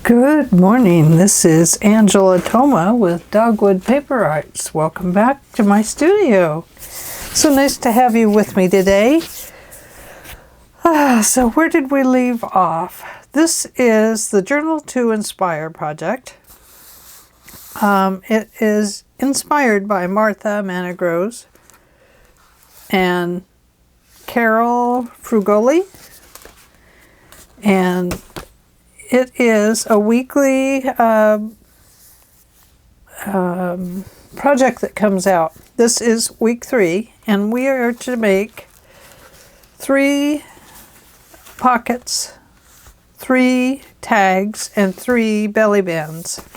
Good morning, this is Angela Thoma with Dogwood Paper Arts. Welcome back to my studio. So nice to have you with me today. So where did we leave off? This is the Journal to Inspire project. It is inspired by Martha Manigros and Carol Frugoli, and it is a weekly project that comes out. This is week 3, and we are to make 3 pockets, 3 tags, and 3 belly bands.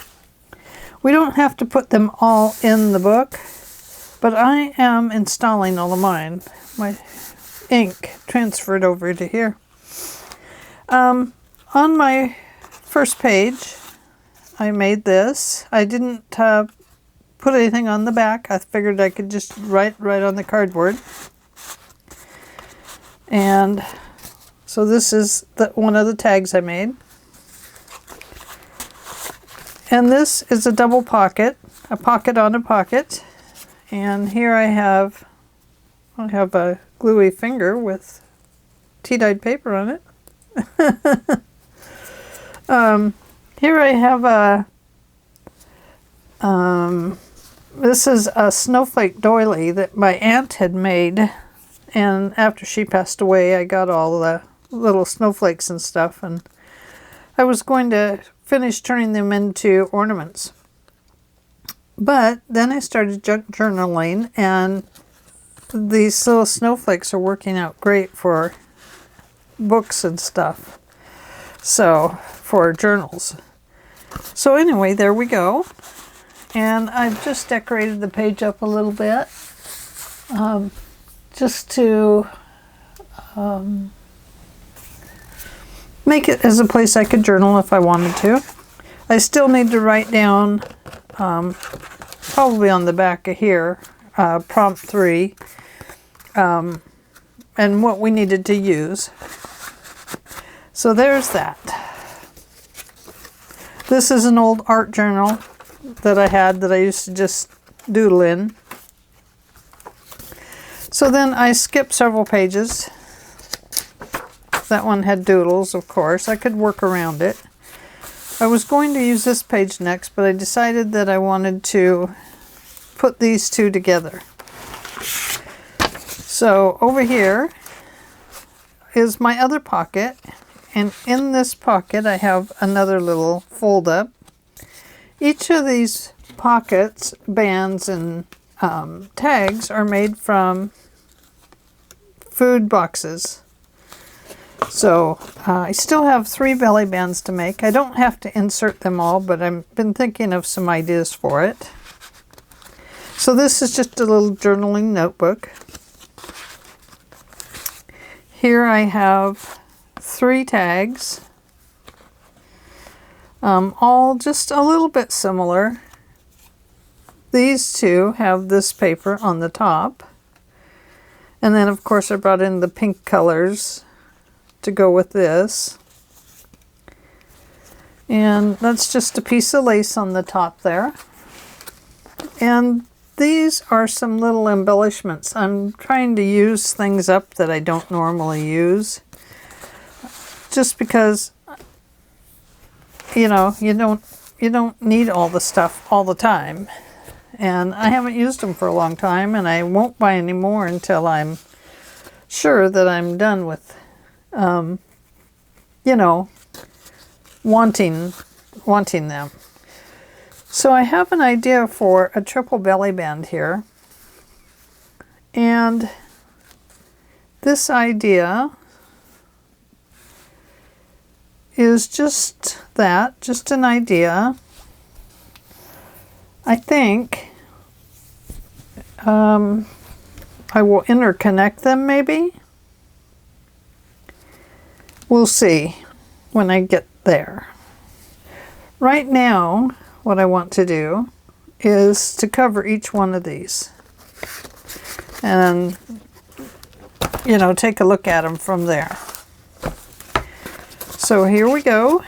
We don't have to put them all in the book, but I am installing all of mine. My ink transferred over to here. On my first page, I made this. I didn't put anything on the back. I figured I could just write right on the cardboard. And so this is one of the tags I made. And this is a double pocket, a pocket on a pocket. And here I have a gluey finger with tea-dyed paper on it. Here I have this is a snowflake doily that my aunt had made, and after she passed away I got all the little snowflakes and stuff, and I was going to finish turning them into ornaments. But then I started journaling, and these little snowflakes are working out great for books and stuff. So, for journals. So anyway, there we go. And I've just decorated the page up a little bit. Just to make it as a place I could journal if I wanted to. I still need to write down, probably on the back of here, prompt 3, and what we needed to use. So there's that. This is an old art journal that I had that I used to just doodle in. So then I skipped several pages. That one had doodles, of course. I could work around it. I was going to use this page next, but I decided that I wanted to put these two together. So over here is my other pocket. And in this pocket, I have another little fold up. Each of these pockets, bands, and tags are made from food boxes. So I still have 3 belly bands to make. I don't have to insert them all, but I've been thinking of some ideas for it. So this is just a little journaling notebook. Here I have 3 tags, all just a little bit similar. These two have this paper on the top, and then of course I brought in the pink colors to go with this, and that's just a piece of lace on the top there. And these are some little embellishments. I'm trying to use things up that I don't normally use, just because, you know, you don't need all the stuff all the time, and I haven't used them for a long time, and I won't buy any more until I'm sure that I'm done with, you know, wanting them. So I have an idea for a triple belly band here, and this idea is just that, just an idea. I think I will interconnect them maybe. We'll see when I get there. Right now, what I want to do is to cover each one of these and, you know, take a look at them from there. So here we go.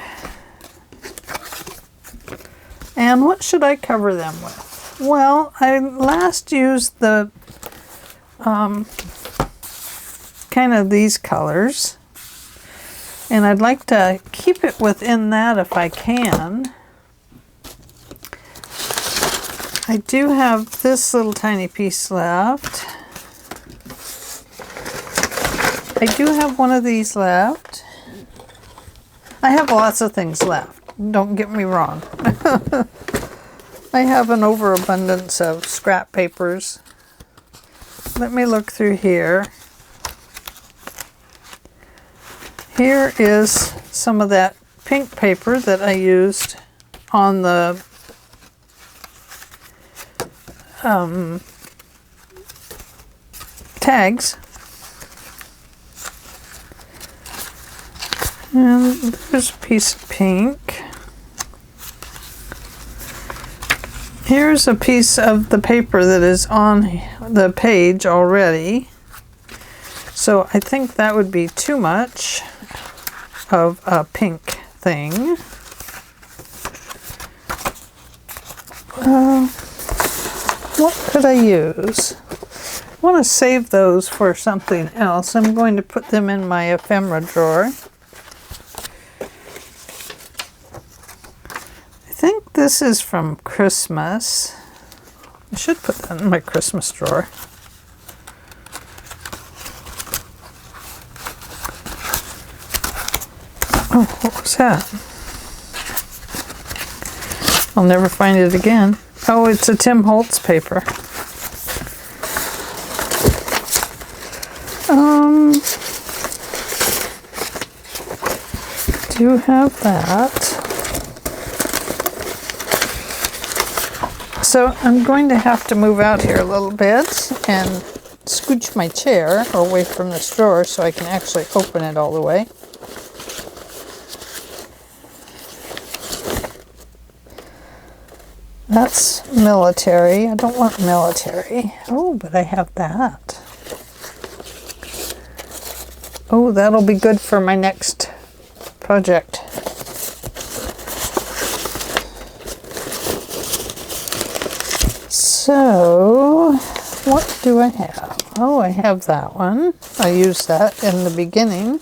And what should I cover them with? Well, I last used the kind of these colors, and I'd like to keep it within that if I can. I do have this little tiny piece left. I do have one of these left. I have lots of things left, don't get me wrong. I have an overabundance of scrap papers. Let me look through here. Here is some of that pink paper that I used on the tags. And there's a piece of pink. Here's a piece of the paper that is on the page already. So I think that would be too much of a pink thing. What could I use? I want to save those for something else. I'm going to put them in my ephemera drawer. I think this is from Christmas. I should put that in my Christmas drawer. Oh, what was that? I'll never find it again. Oh, it's a Tim Holtz paper. Do have that. So I'm going to have to move out here a little bit and scooch my chair away from this drawer so I can actually open it all the way. That's military. I don't want military. Oh, but I have that. Oh, that'll be good for my next project. So, what do I have? Oh, I have that one. I used that in the beginning.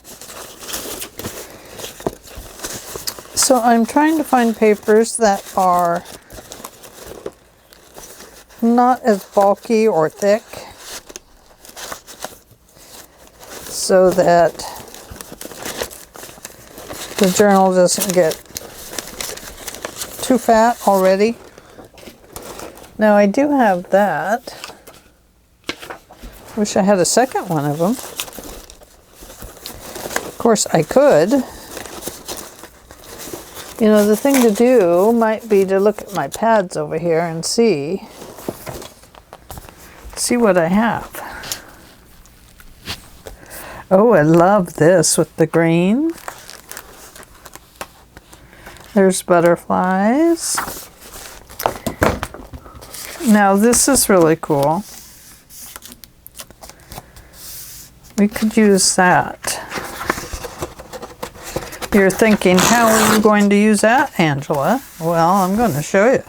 So I'm trying to find papers that are not as bulky or thick, so that the journal doesn't get too fat already. Now I do have that. Wish I had a second one of them. Of course I could. You know, the thing to do might be to look at my pads over here and see what I have. Oh, I love this with the green. There's butterflies. Now this is really cool. We could use that. You're thinking, how are you going to use that, Angela? Well, I'm going to show you.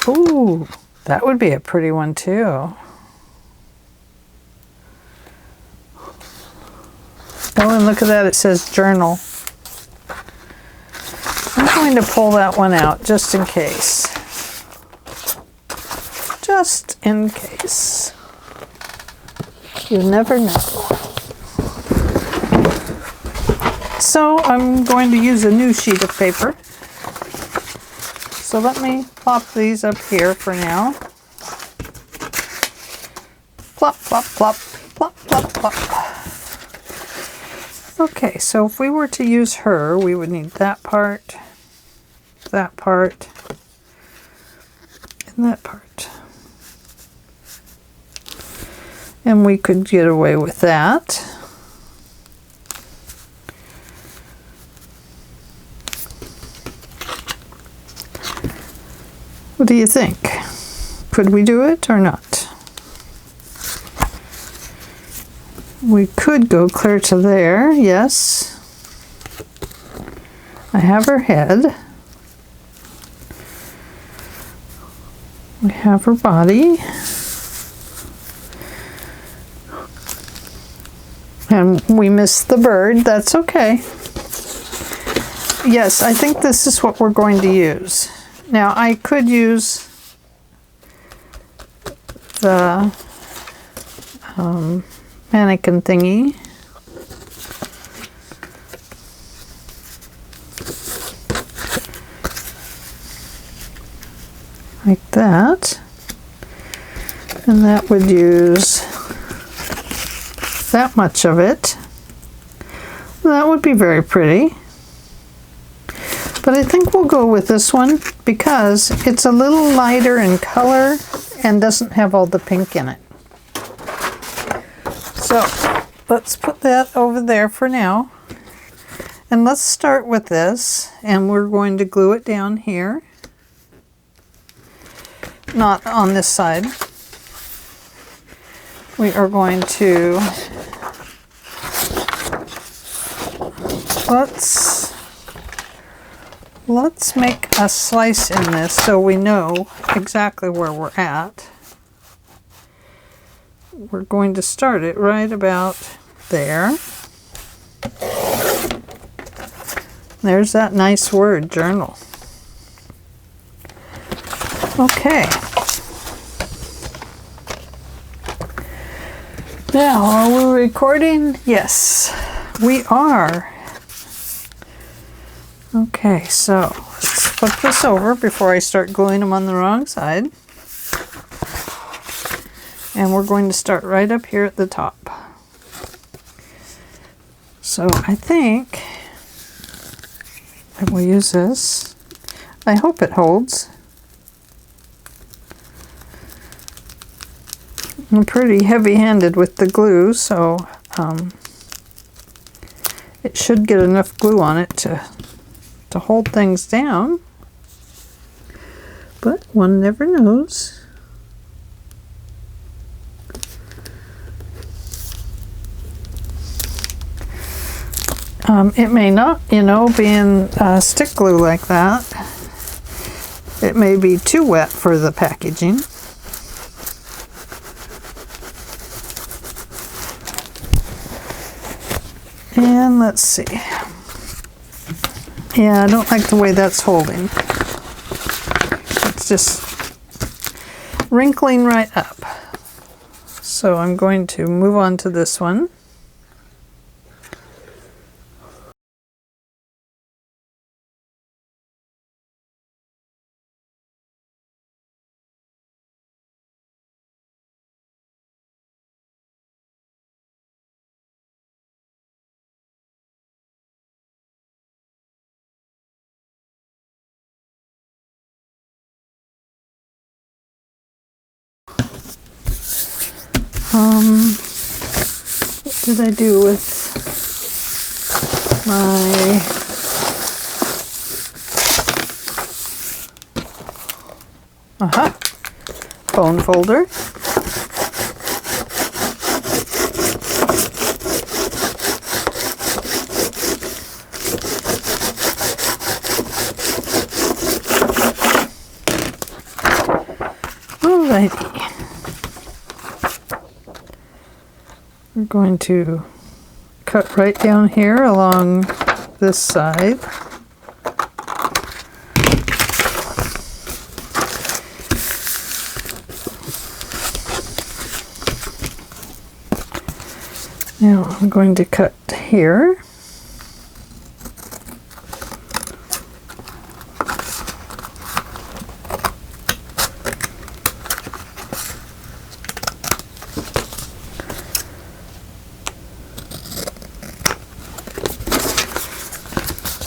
Ooh, that would be a pretty one too. Oh, and look at that, it says journal. I'm going to pull that one out just in case. Just in case. You never know. So I'm going to use a new sheet of paper. So let me plop these up here for now. Plop, plop, plop, plop, plop, plop. Okay, so if we were to use her, we would need that part, and that part. And we could get away with that. What do you think? Could we do it or not? We could go clear to there, yes. I have her head. We have her body. And we missed the bird. That's okay. Yes, I think this is what we're going to use. Now, I could use the mannequin thingy. Like that. And that would use that much of it. That would be very pretty. But I think we'll go with this one because it's a little lighter in color and doesn't have all the pink in it. So let's put that over there for now. And let's start with this, and we're going to glue it down here. Not on this side. We are going to, let's make a slice in this so we know exactly where we're at. We're going to start it right about there. There's that nice word, journal. Okay. Now, are we recording? Yes, we are. Okay, so let's flip this over before I start gluing them on the wrong side. And we're going to start right up here at the top. So I think I will use this. I hope it holds. I'm pretty heavy-handed with the glue, so it should get enough glue on it to hold things down. But one never knows. It may not, you know, being stick glue like that, it may be too wet for the packaging. And let's see. Yeah, I don't like the way that's holding. It's just wrinkling right up. So I'm going to move on to this one. What did I do with my bone folder? Alrighty. We're going to cut right down here along this side. Now I'm going to cut here.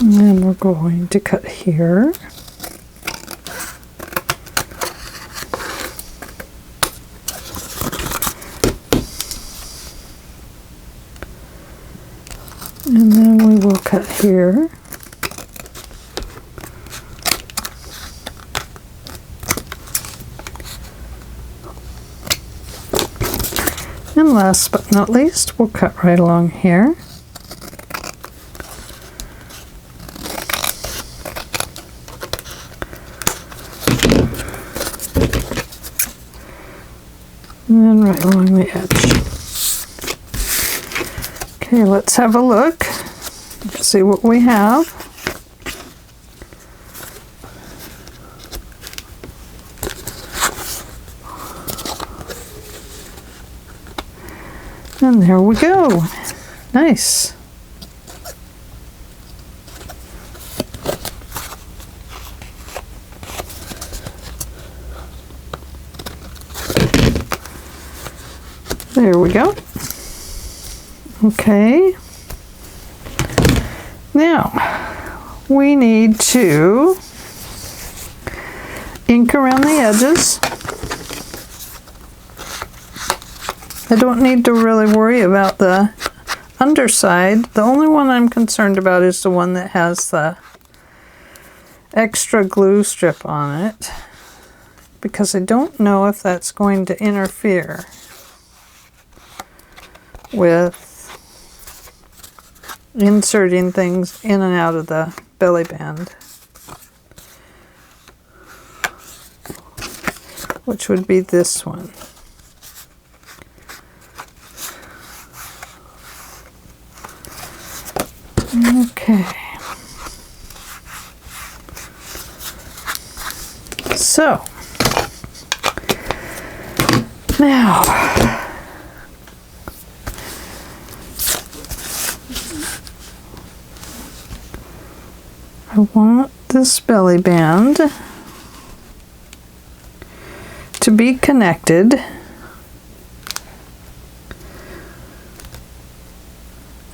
And then we're going to cut here. And then we will cut here. And last but not least, we'll cut right along here. right along the edge. Okay, let's have a look. Let's see what we have. And there we go. Nice. There we go. Okay. Now, we need to ink around the edges. I don't need to really worry about the underside. The only one I'm concerned about is the one that has the extra glue strip on it, because I don't know if that's going to interfere with inserting things in and out of the belly band, which would be this one. Okay. So, now, I want this belly band to be connected,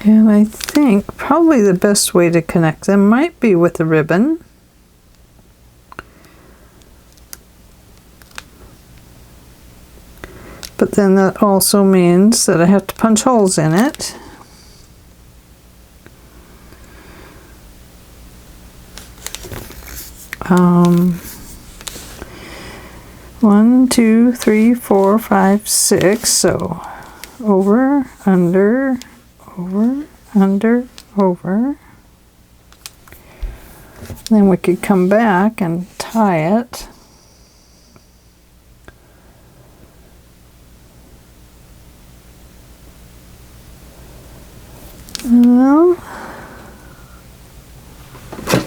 and I think probably the best way to connect them might be with a ribbon. But then that also means that I have to punch holes in it. One, two, three, 4, 5, 6. So over, under, over, under, over. Then we could come back and tie it. Well,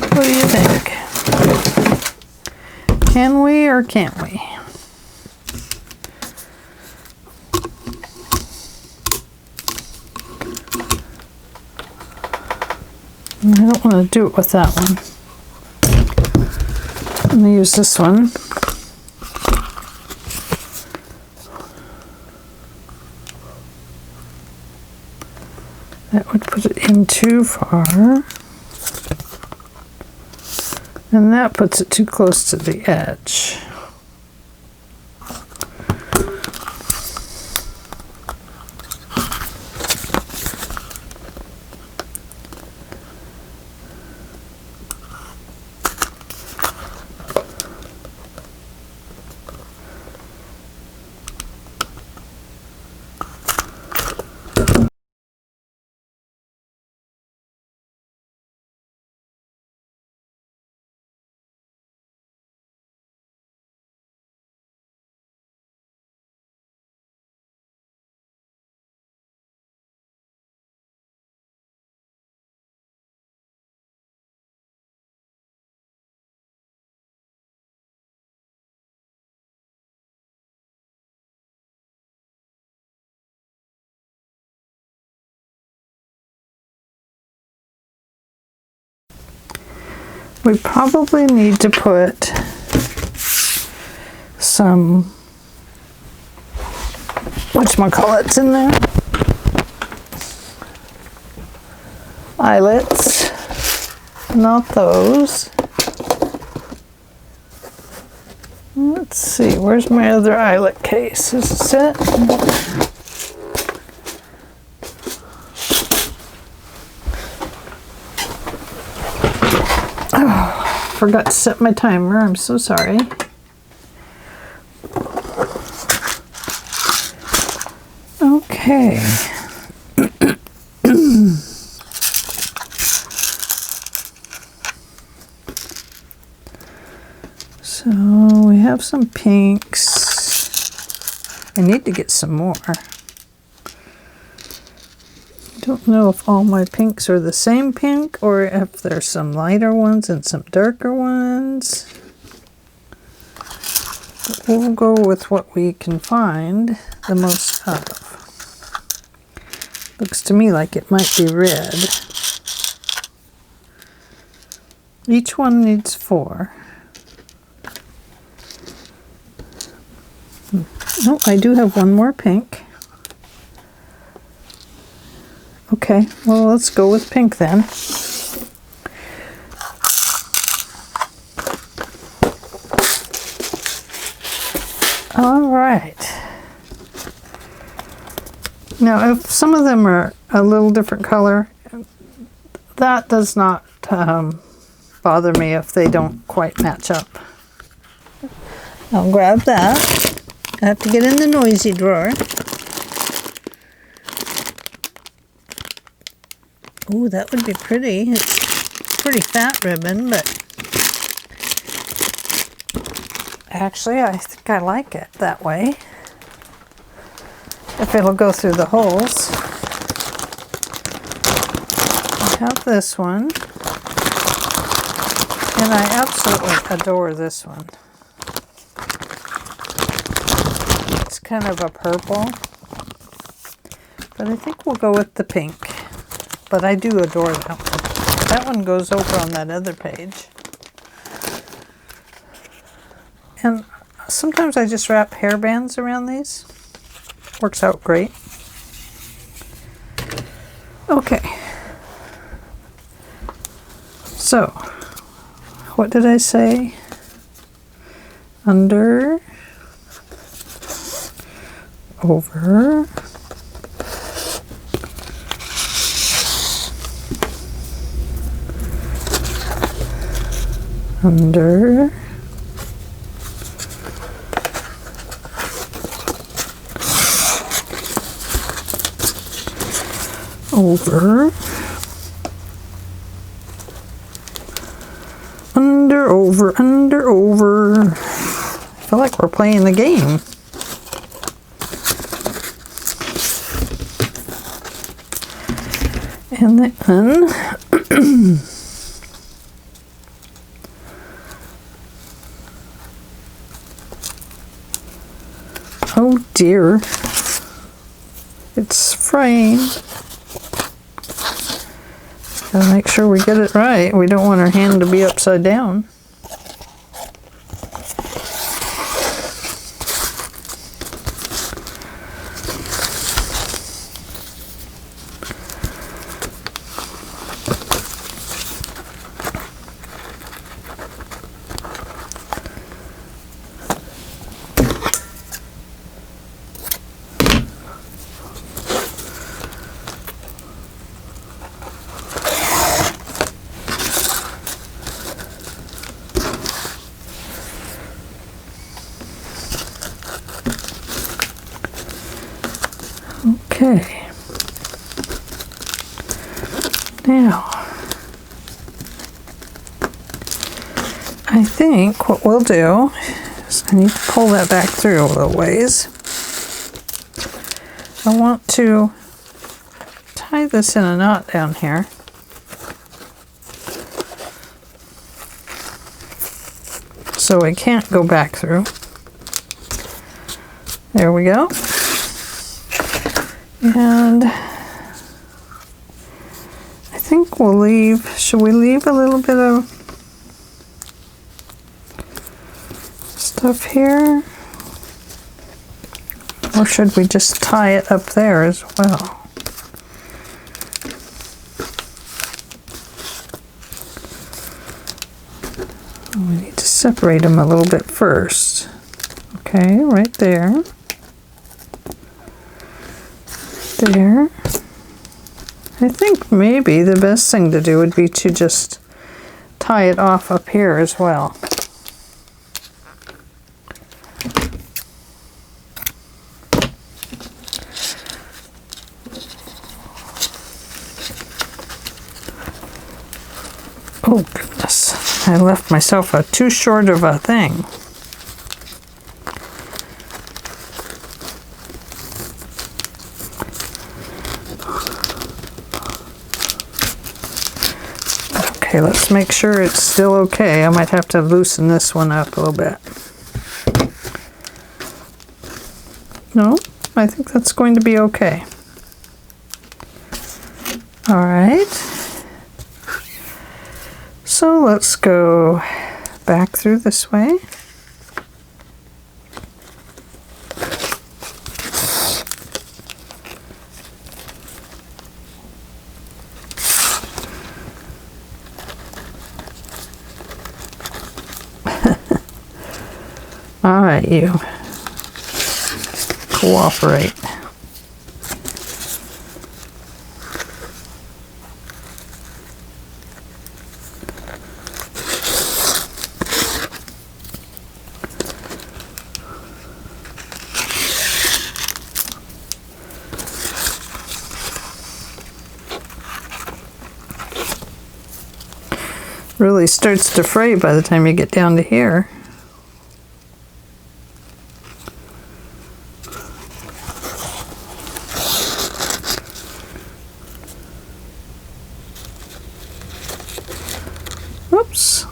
what do you think? Can we or can't we? I don't want to do it with that one. I'm going to use this one. That would put it in too far. And that puts it too close to the edge. We probably need to put some whatchamacallits in there. Eyelets. Not those. Let's see, where's my other eyelet case? Is this it? Oh, forgot to set my timer. I'm so sorry. Okay. So we have some pinks. I need to get some more. Don't know if all my pinks are the same pink or if there's some lighter ones and some darker ones. But we'll go with what we can find the most of. Looks to me like it might be red. Each one needs 4. Oh, I do have one more pink. Okay, well, let's go with pink then. All right. Now, if some of them are a little different color, that does not bother me if they don't quite match up. I'll grab that. I have to get in the noisy drawer. Ooh, that would be pretty. It's pretty fat ribbon, but actually I think I like it that way. If it'll go through the holes. I have this one. And I absolutely adore this one. It's kind of a purple. But I think we'll go with the pink. But I do adore that one. That one goes over on that other page. And sometimes I just wrap hair bands around these. Works out great. Okay. So, what did I say? Under, over, under, over, under, over, under, over. I feel like we're playing the game. And then oh dear, it's fraying. Gotta make sure we get it right. We don't want our hand to be upside down. Okay, now I think what we'll do is I need to pull that back through a little ways. I want to tie this in a knot down here. So I can't go back through. There we go. And I think we'll leave, should we leave a little bit of stuff here? Or should we just tie it up there as well? We need to separate them a little bit first. Okay, right there. There. I think maybe the best thing to do would be to just tie it off up here as well. Oh goodness, I left myself too short of a thing. Okay, let's make sure it's still okay. I might have to loosen this one up a little bit. No, I think that's going to be okay. All right. So let's go back through this way. All right, you cooperate. Really starts to fray by the time you get down to here. Whoops.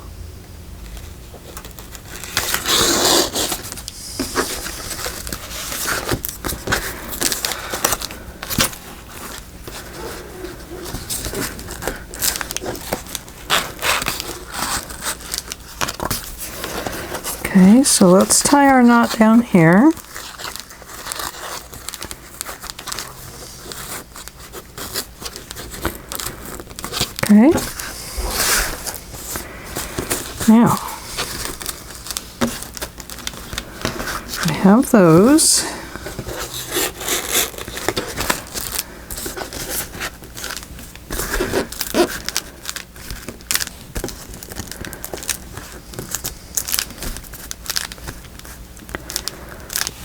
Okay, so let's tie our knot down here. Okay. Now, I have those.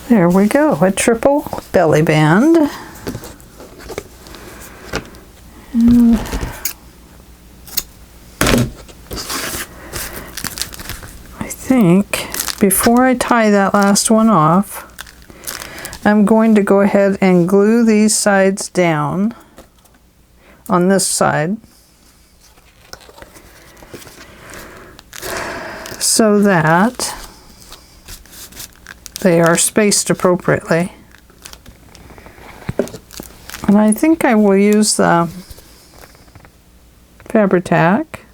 There we go, a triple belly band. And I think before I tie that last one off, I'm going to go ahead and glue these sides down on this side so that they are spaced appropriately. And I think I will use the Fabri-Tac.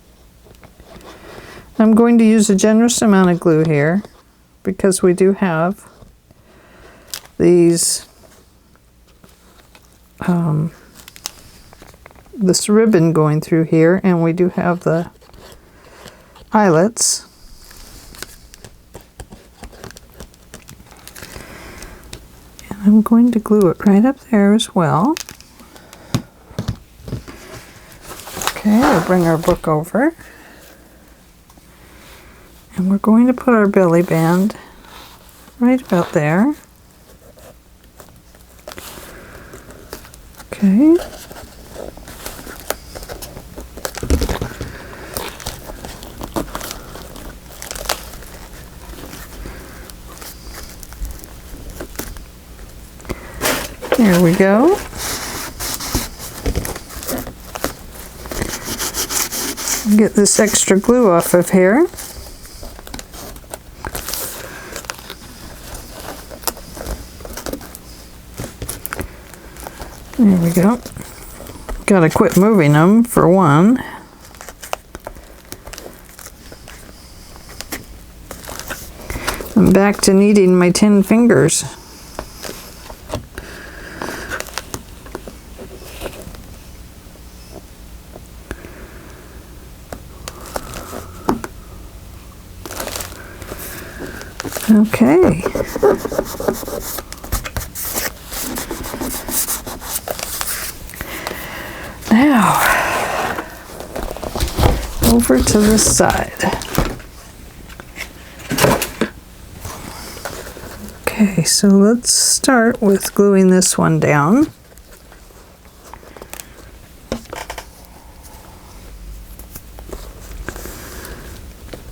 I'm going to use a generous amount of glue here because we do have these this ribbon going through here, and we do have the eyelets. And I'm going to glue it right up there as well. Okay, we'll bring our book over. And we're going to put our belly band right about there. Okay. There we go. Get this extra glue off of here. There we go. Gotta quit moving them for one. I'm back to needing my 10 fingers. Okay. Now, over to this side. Okay, so let's start with gluing this one down.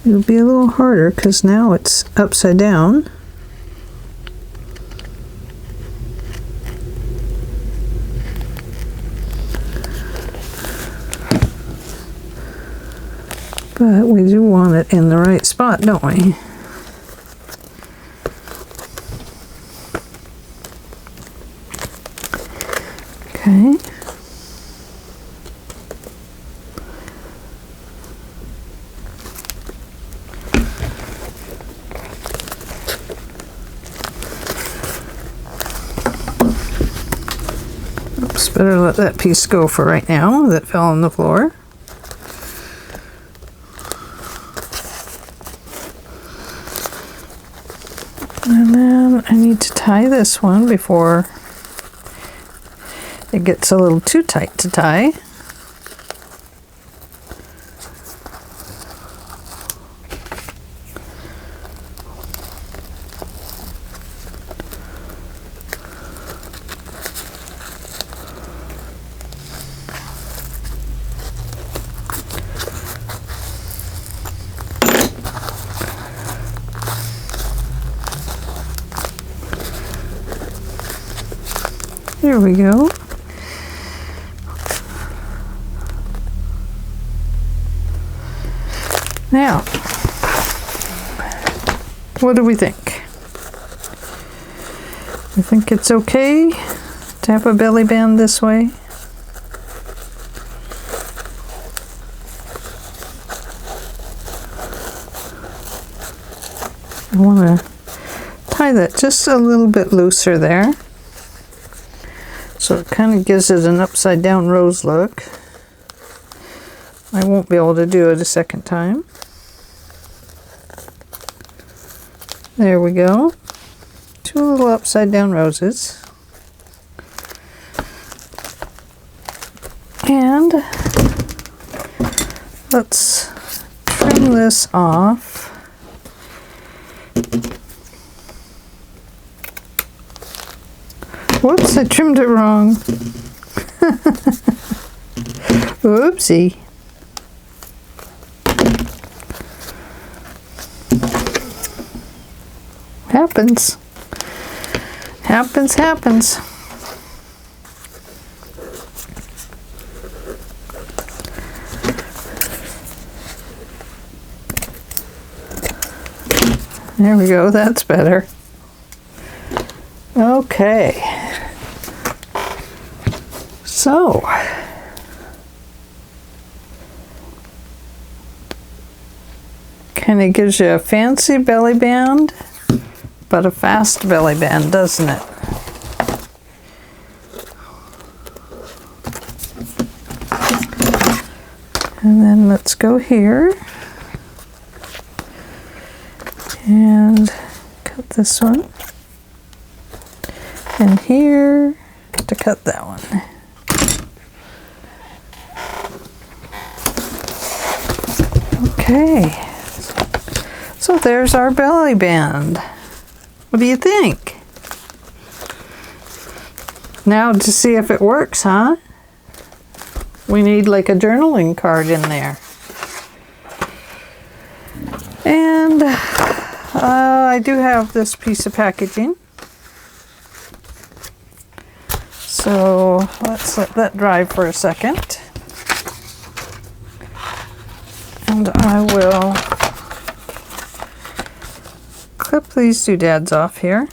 It'll be a little harder because now it's upside down. But we do want it in the right spot, don't we? Okay. Oops, better let that piece go for right now that fell on the floor. And then I need to tie this one before it gets a little too tight to tie. There we go. Now, what do we think? I think it's okay to have a belly band this way. I want to tie that just a little bit looser there. So it kind of gives it an upside down rose look. I won't be able to do it a second time. There we go. Two little upside down roses. And let's trim this off. Whoops, I trimmed it wrong. Oopsie. Happens. Happens. There we go, that's better. Okay. So, kind of gives you a fancy belly band, but a fast belly band, doesn't it? And then let's go here and cut this one, and here to cut that one. Okay, so there's our belly band. What do you think? Now to see if it works, huh? We need like a journaling card in there. And I do have this piece of packaging. So let's let that dry for a second. And I will clip these doodads off here.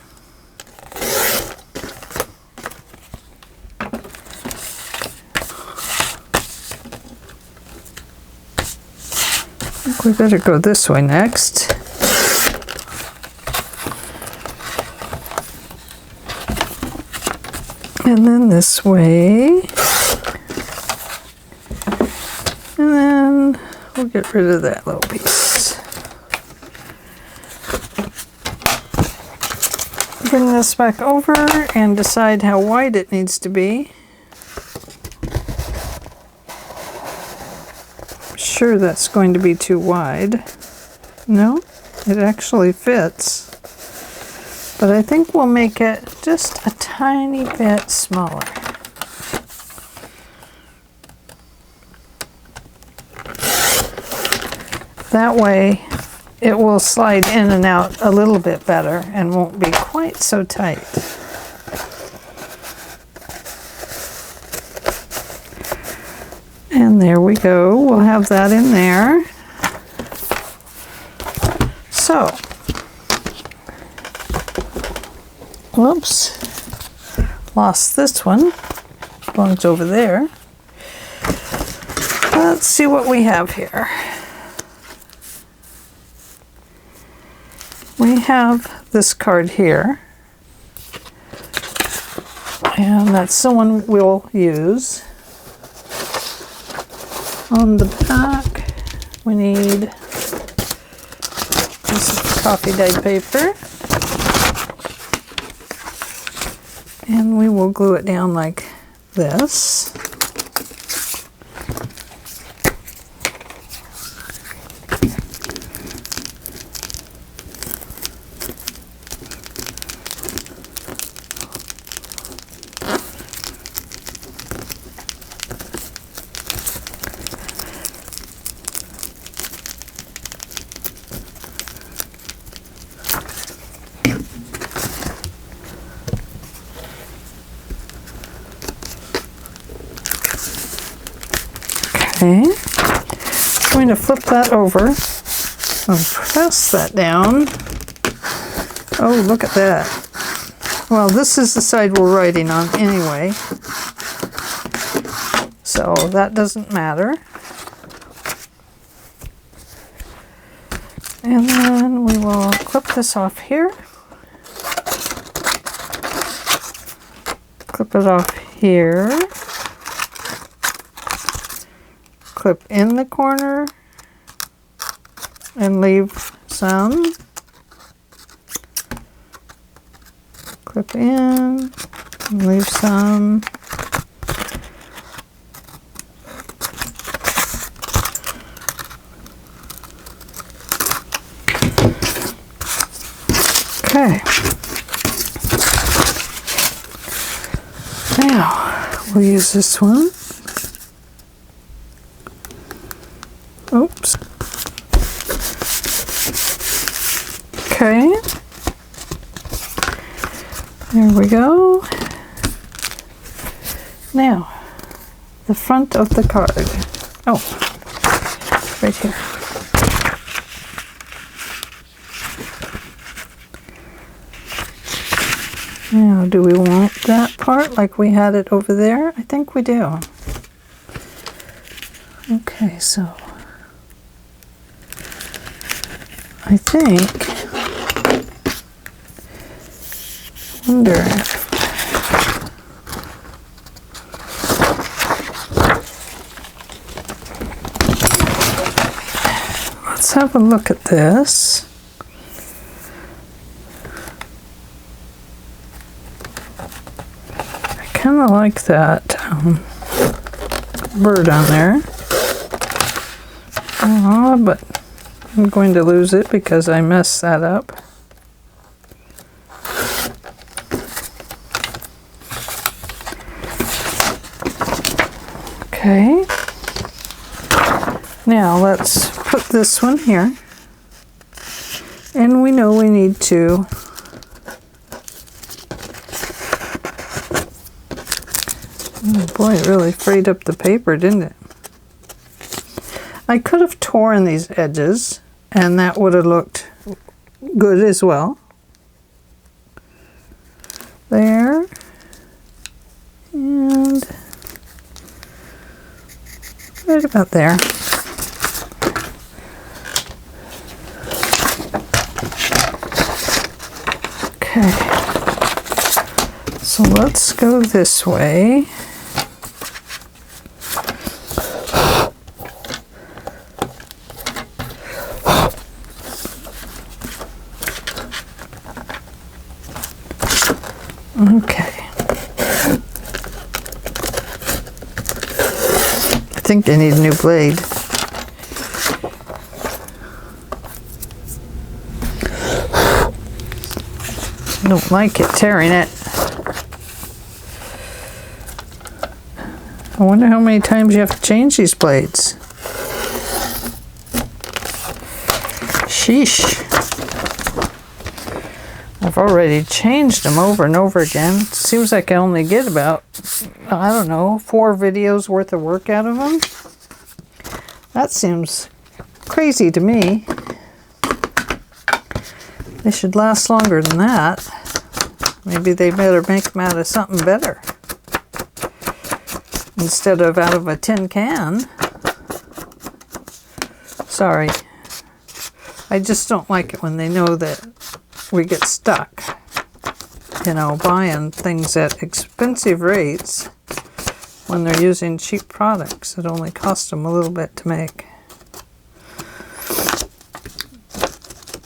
I think we better go this way next. And then this way. And then we'll get rid of that little piece. Bring this back over and decide how wide it needs to be. Sure, that's going to be too wide. No, it actually fits. But I think we'll make it just a tiny bit smaller. That way it will slide in and out a little bit better and won't be quite so tight. And there we go. We'll have that in there. So, whoops, lost this one. Belongs over there. Let's see what we have here. We have this card here, and that's the one we'll use. On the back, we need this coffee dyed paper, and we will glue it down like this. Okay, I'm going to flip that over and press that down. Oh, look at that. Well, this is the side we're writing on anyway, so that doesn't matter. And then we will clip this off here. Clip it off here. Clip in the corner and leave some. Clip in and leave some. Okay. Now we'll use this one. Oops. Okay. There we go. Now, the front of the card. Oh, right here. Now, do we want that part like we had it over there? I think we do. Okay, so I think, wonder if, let's have a look at this. I kind of like that bird on there. But I'm going to lose it because I messed that up. Okay. Now let's put this one here. And we know we need to oh boy, it really frayed up the paper, didn't it? I could have torn these edges and that would have looked good as well. There. And right about there. Okay. So let's go this way. Okay. I think I need a new blade. I don't like it tearing it. I wonder how many times you have to change these blades. Sheesh. I've already changed them over and over again. It seems like I only get about, I don't know, 4 videos worth of work out of them. That seems crazy to me. They should last longer than that. Maybe they better make them out of something better instead of out of a tin can. Sorry. I just don't like it when they know that we get stuck, you know, buying things at expensive rates when they're using cheap products that only cost them a little bit to make.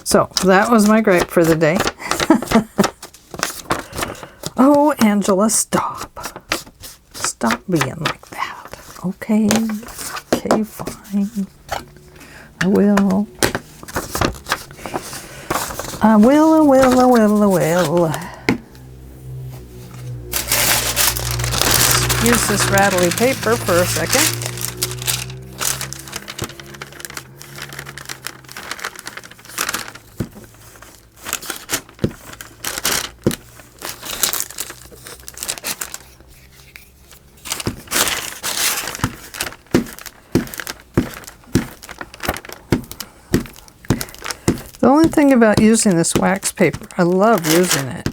So that was my gripe for the day. Oh, Angela, stop. Stop being like that. Okay. Okay, fine. I will. I will. Use this rattly paper for a second. The only thing about using this wax paper, I love using it,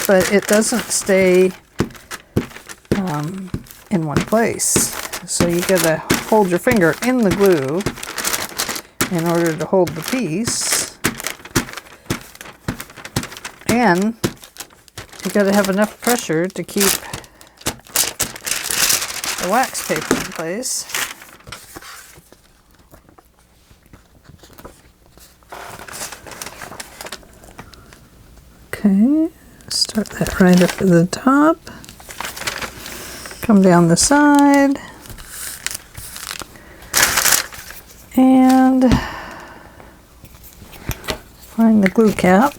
but it doesn't stay in one place. So you gotta hold your finger in the glue in order to hold the piece. And you gotta have enough pressure to keep the wax paper in place. Okay, start that right up at the top. Come down the side. And find the glue cap.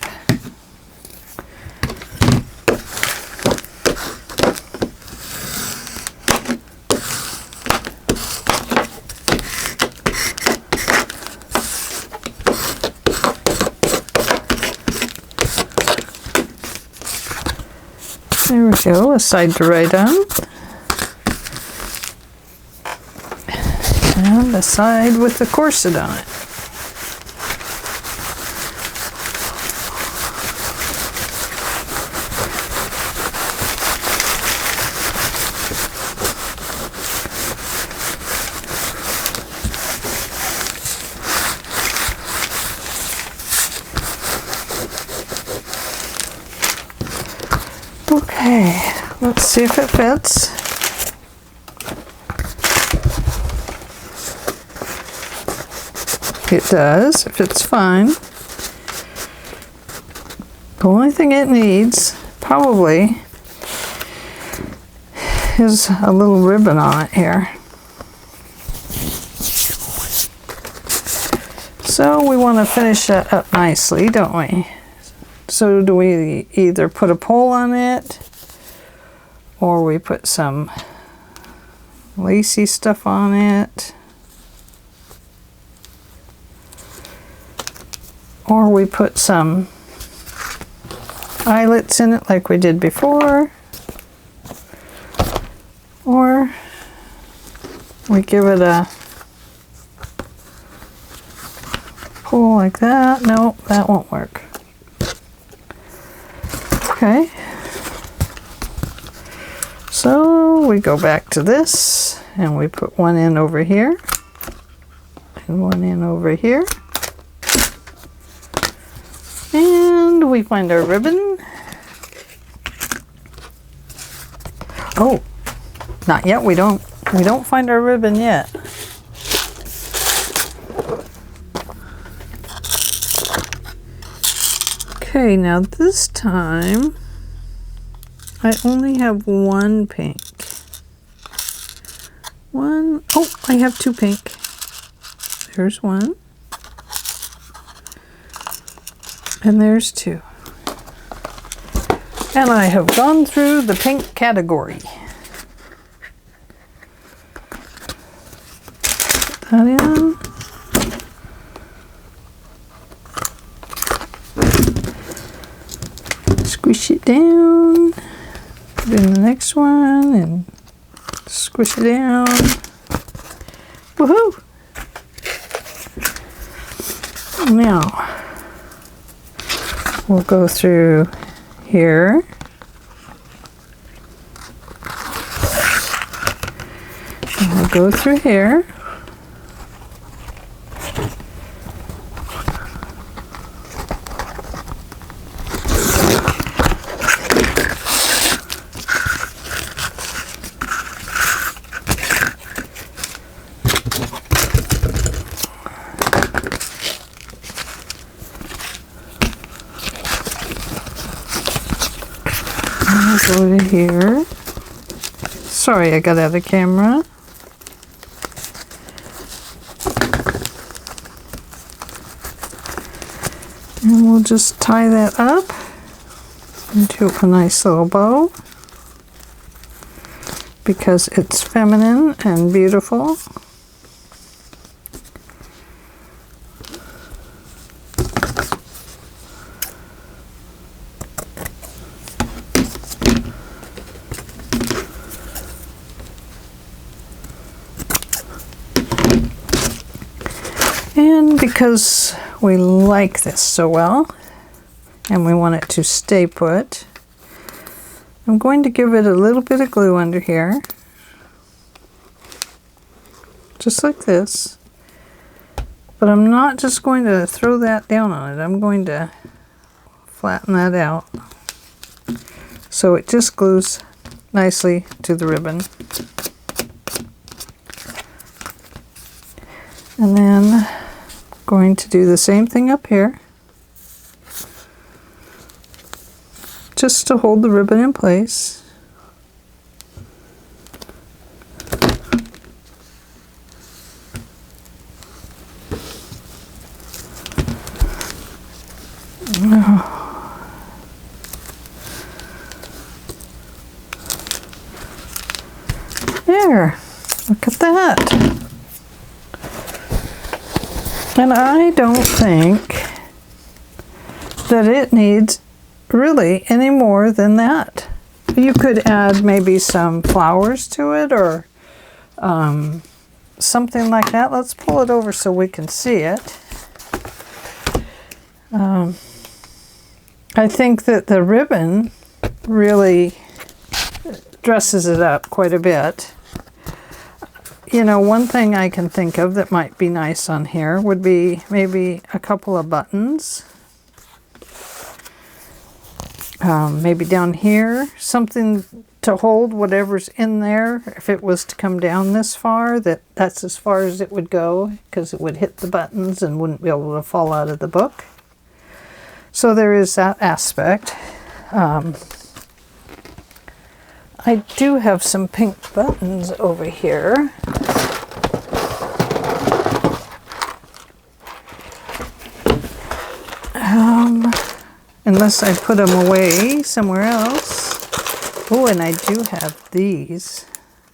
There we go, a side to write on. And a side with the corset on it. Okay, let's see if it fits. It does, it fits fine. The only thing it needs, probably, is a little ribbon on it here. So we want to finish that up nicely, don't we? So do we either put a pole on it, or we put some lacy stuff on it, or we put some eyelets in it like we did before, or we give it a pull like that. No, that won't work. Okay, so we go back to this and we put one in over here and one in over here, and we find our ribbon. Oh, not yet. We don't find our ribbon yet. Okay, now this time I only have one pink. One, oh, I have two pink. There's one. And there's two. And I have gone through the pink category. Put that in. Squish it down, put in the next one, and squish it down. Woohoo! We'll go through here. And we'll go through here. Go to here. Sorry, I got out of camera. And we'll just tie that up into a nice little bow because it's feminine and beautiful. And because we like this so well and we want it to stay put, I'm going to give it a little bit of glue under here, just like this. But I'm not just going to throw that down on it. I'm going to flatten that out so it just glues nicely to the ribbon. And then going to do the same thing up here, just to hold the ribbon in place. There, look at that. And I don't think that it needs really any more than that. You could add maybe some flowers to it or something like that. Let's pull it over so we can see it. I think that the ribbon really dresses it up quite a bit. You know, one thing I can think of that might be nice on here would be maybe a couple of buttons. Maybe down here, something to hold whatever's in there. If it was to come down this far, that's as far as it would go, because it would hit the buttons and wouldn't be able to fall out of the book. So there is that aspect. I do have some pink buttons over here. Unless I put them away somewhere else. Oh, and I do have these.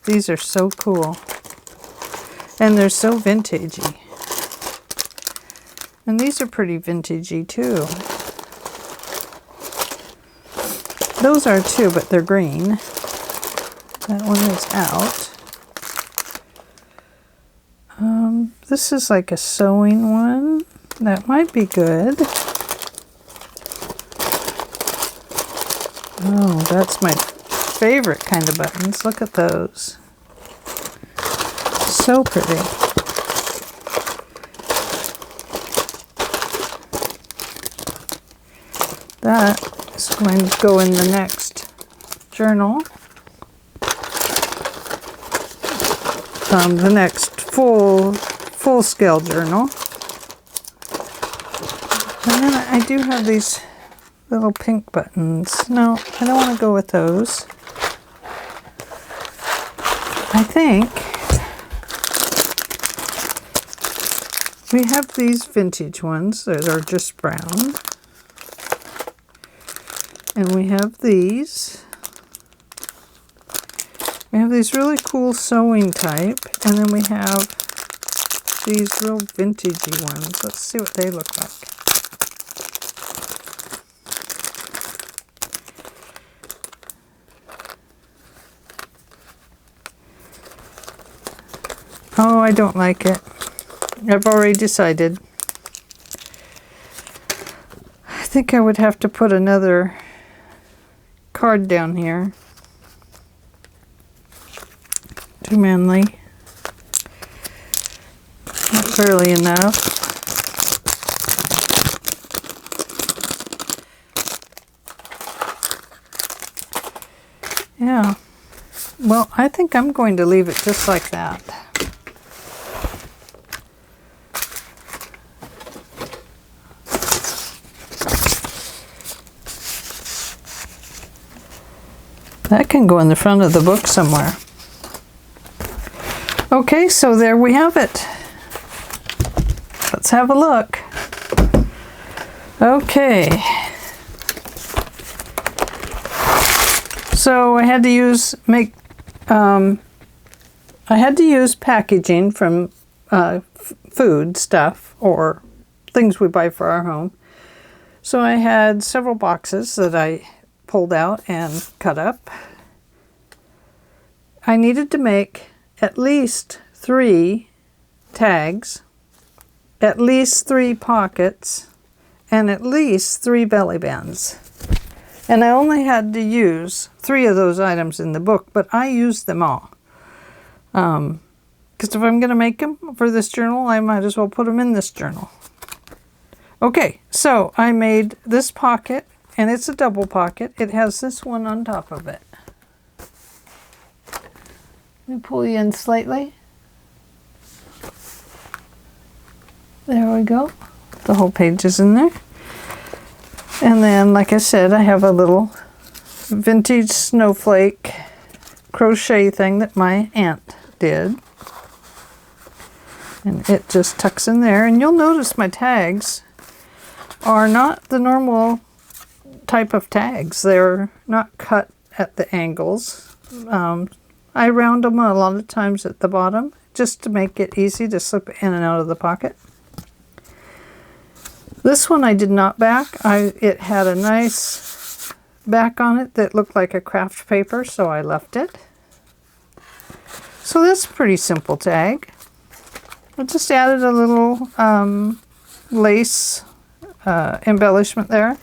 These are so cool. And they're so vintagey. And these are pretty vintagey too. Those are too, but they're green. That one is out. This is like a sewing one. That might be good. Oh, that's my favorite kind of buttons. Look at those. So pretty. That is going to go in the next journal. The next full scale journal. And then I do have these little pink buttons. No, I don't want to go with those. I think we have these vintage ones that are just brown. And we have these. We have these really cool sewing type, and then we have these real vintagey ones. Let's see what they look like. Oh, I don't like it. I've already decided. think I would have to put another card down here. Too manly. Not barely enough. Yeah. Well, I think I'm going to leave it just like that. That can go in the front of the book somewhere. Okay, so there we have it. Let's have a look. Okay. So I had to use packaging from food stuff or things we buy for our home. So I had several boxes that I pulled out and cut up. I needed to make at least 3 tags, at least 3 pockets, and at least 3 belly bands. And I only had to use 3 of those items in the book, but I used them all. Because if I'm going to make them for this journal, I might as well put them in this journal. Okay, so I made this pocket, and it's a double pocket. It has this one on top of it. Let me pull you in slightly. There we go. The whole page is in there. And then, like I said, I have a little vintage snowflake crochet thing that my aunt did. And it just tucks in there. And you'll notice my tags are not the normal type of tags. They're not cut at the angles. I round them a lot of times at the bottom just to make it easy to slip in and out of the pocket. This one I did not back. It had a nice back on it that looked like a craft paper, so I left it. So that's a pretty simple tag. I just added a little lace embellishment there.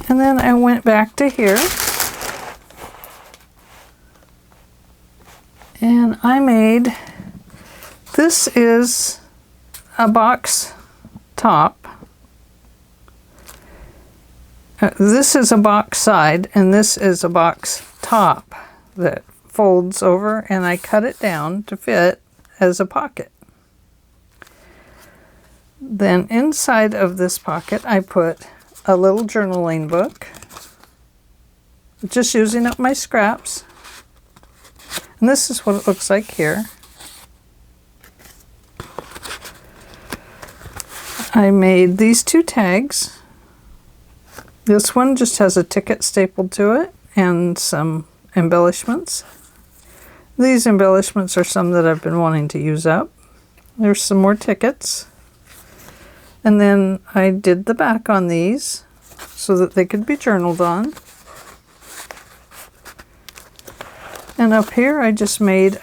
And then I went back to here. And I made, this is a box top. This is a box side, and this is a box top that folds over, and I cut it down to fit as a pocket. Then inside of this pocket, I put a little journaling book, just using up my scraps. And this is what it looks like here. I made these 2 tags. This one just has a ticket stapled to it and some embellishments. These embellishments are some that I've been wanting to use up. There's some more tickets. And then I did the back on these so that they could be journaled on. And up here I just made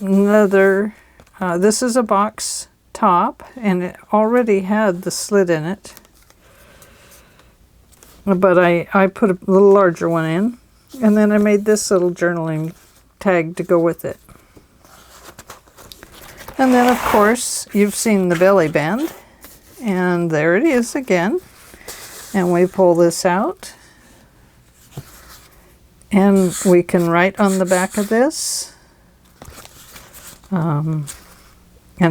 another, this is a box top, and it already had the slit in it. But I put a little larger one in. And then I made this little journaling tag to go with it. And then of course you've seen the belly band. And there it is again. And we pull this out. And we can write on the back of this. And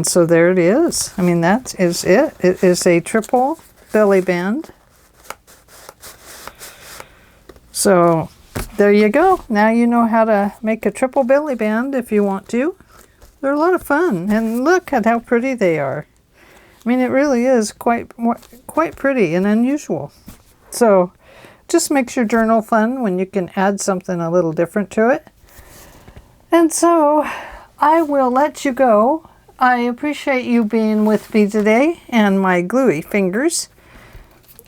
so there it is. I mean, that is it. It is a triple belly band. So there you go. Now you know how to make a triple belly band if you want to. They're a lot of fun. And look at how pretty they are. I mean, it really is quite pretty and unusual. So just makes your journal fun when you can add something a little different to it. And so I will let you go. I appreciate you being with me today and my gluey fingers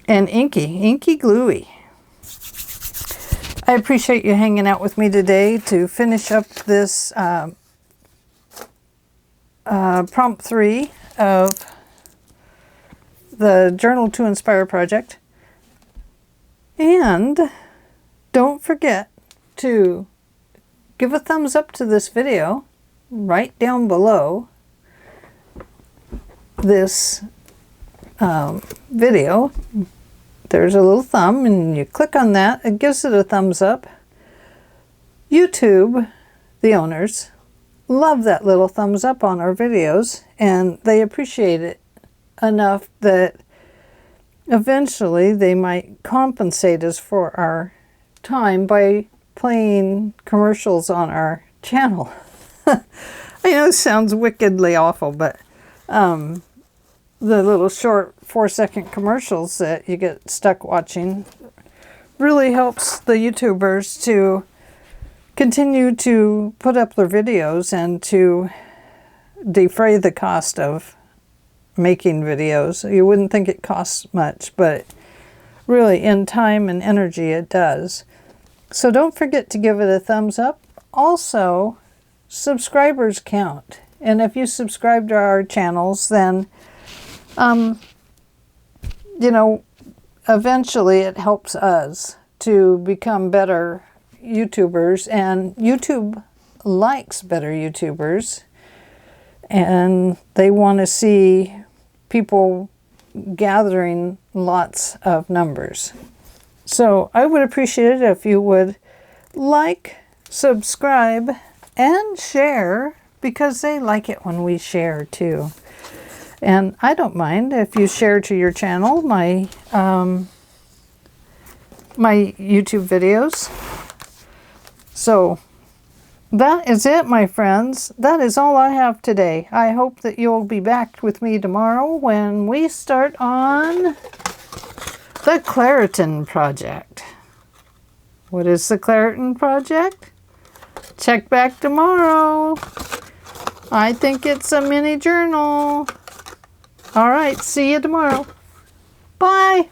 and inky gluey. I appreciate you hanging out with me today to finish up this prompt 3 of the Journal to Inspire project. And don't forget to give a thumbs up to this video right down below this video. There's a little thumb and you click on that. It gives it a thumbs up. YouTube, the owners, love that little thumbs up on our videos, and they appreciate it enough that eventually they might compensate us for our time by playing commercials on our channel. I know it sounds wickedly awful, but the little short 4-second commercials that you get stuck watching really helps the YouTubers to continue to put up their videos and to defray the cost of making videos. You wouldn't think it costs much, but really in time and energy it does. So don't forget to give it a thumbs up. Also, subscribers count. And if you subscribe to our channels, then, you know, eventually it helps us to become better YouTubers. And YouTube likes better YouTubers. And they want to see people gathering lots of numbers. So I would appreciate it if you would like, subscribe, and share, because they like it when we share too. And I don't mind if you share to your channel my my YouTube videos. So that is it, my friends. That is all I have today. I hope that you'll be back with me tomorrow when we start on the Claritin Project. What is the Claritin Project? Check back tomorrow. I think it's a mini journal. All right, see you tomorrow. Bye.